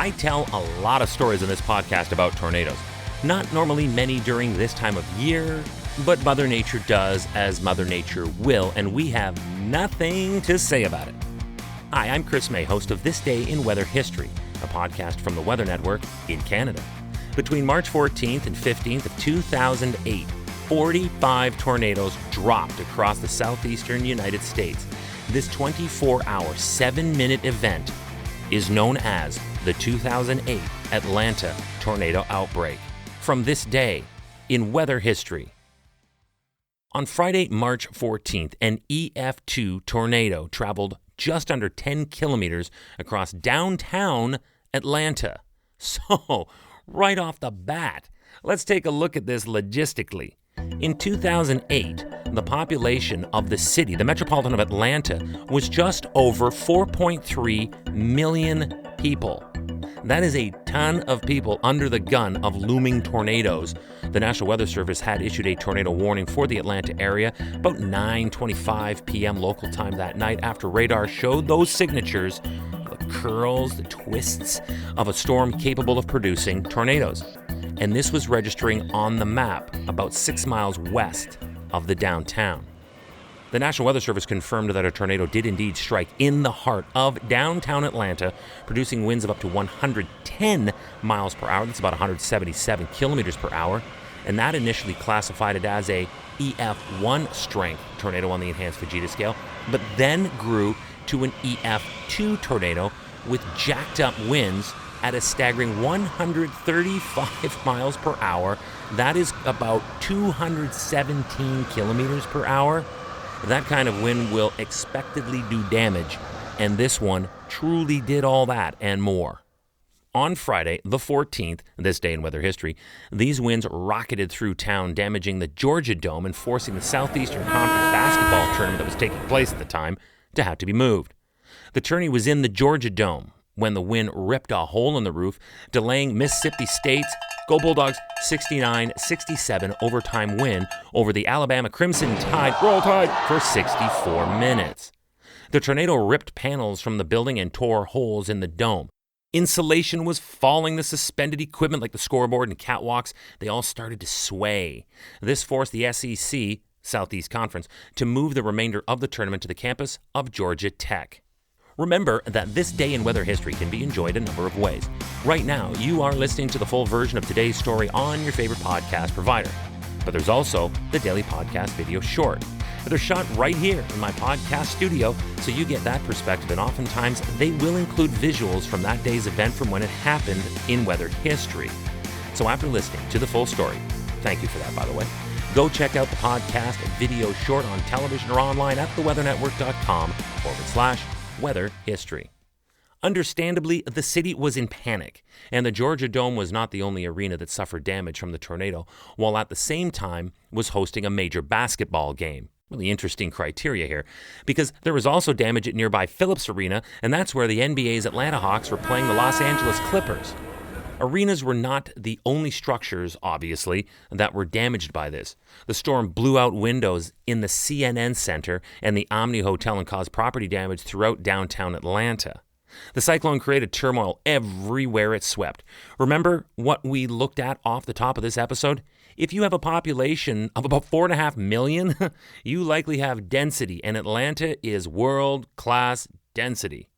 I tell a lot of stories in this podcast about tornadoes. Not normally many during this time of year, but Mother Nature does as Mother Nature will, and we have nothing to say about it. Hi, I'm Chris May, host of This Day in Weather History, a podcast from the Weather Network in Canada. Between March 14th and 15th of 2008, 45 tornadoes dropped across the Southeastern United States. This 24-hour, 7-minute event is known as the 2008 Atlanta tornado outbreak. From This Day in Weather History. On Friday, March 14th, an EF2 tornado traveled just under 10 kilometers across downtown Atlanta. So, right off the bat, let's take a look at this logistically. In 2008, the population of the city, the metropolitan of Atlanta, was just over 4.3 million people. That is a ton of people under the gun of looming tornadoes. The National Weather Service had issued a tornado warning for the Atlanta area about 9:25 p.m. local time that night after radar showed those signatures, the curls, the twists of a storm capable of producing tornadoes. And this was registering on the map about 6 miles west of the downtown. The National Weather Service confirmed that a tornado did indeed strike in the heart of downtown Atlanta, producing winds of up to 110 miles per hour. That's about 177 kilometers per hour. And that initially classified it as a EF1 strength tornado on the enhanced Fujita scale, but then grew to an EF2 tornado with jacked up winds at a staggering 135 miles per hour. That is about 217 kilometers per hour. That kind of wind will expectedly do damage, and this one truly did all that and more. On Friday, the 14th, this day in weather history, these winds rocketed through town, damaging the Georgia Dome and forcing the Southeastern Conference basketball tournament that was taking place at the time to have to be moved. The tourney was in the Georgia Dome when the wind ripped a hole in the roof, delaying Mississippi State's Go Bulldogs 69-67 overtime win over the Alabama Crimson Tide, Roll Tide, for 64 minutes. The tornado ripped panels from the building and tore holes in the dome. Insulation was falling. The suspended equipment like the scoreboard and catwalks, they all started to sway. This forced the SEC, Southeast Conference, to move the remainder of the tournament to the campus of Georgia Tech. Remember that This Day in Weather History can be enjoyed a number of ways. Right now, you are listening to the full version of today's story on your favorite podcast provider. But there's also the daily podcast video short. They're shot right here in my podcast studio, so you get that perspective, and oftentimes they will include visuals from that day's event from when it happened in weather history. So after listening to the full story, thank you for that, by the way, go check out the podcast video short on television or online at theweathernetwork.com/weather history. Understandably, the city was in panic, and the Georgia Dome was not the only arena that suffered damage from the tornado, while at the same time was hosting a major basketball game. Really interesting criteria here, because there was also damage at nearby Phillips Arena, and that's where the NBA's Atlanta Hawks were playing the Los Angeles Clippers. Arenas were not the only structures, obviously, that were damaged by this. The storm blew out windows in the CNN Center and the Omni Hotel and caused property damage throughout downtown Atlanta. The cyclone created turmoil everywhere it swept. Remember what we looked at off the top of this episode? If you have a population of about 4.5 million, you likely have density, and Atlanta is world-class density.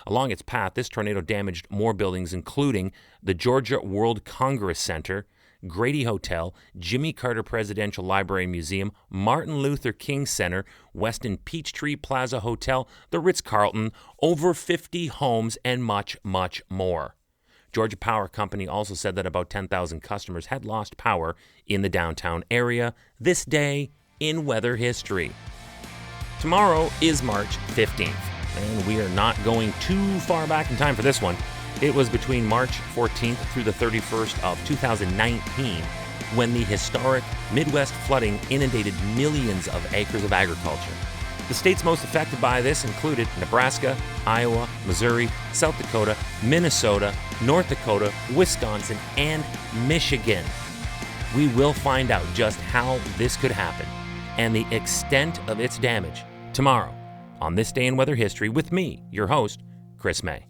Along its path, this tornado damaged more buildings, including the Georgia World Congress Center, Grady Hotel, Jimmy Carter Presidential Library and Museum, Martin Luther King Center, Westin Peachtree Plaza Hotel, the Ritz-Carlton, over 50 homes, and much, much more. Georgia Power Company also said that about 10,000 customers had lost power in the downtown area. This day in weather history. Tomorrow is March 15th, and we are not going too far back in time for this one. It was between March 14th through the 31st of 2019 when the historic Midwest flooding inundated millions of acres of agriculture. The states most affected by this included Nebraska, Iowa, Missouri, South Dakota, Minnesota, North Dakota, Wisconsin, and Michigan. We will find out just how this could happen and the extent of its damage tomorrow on This Day in Weather History with me, your host, Chris May.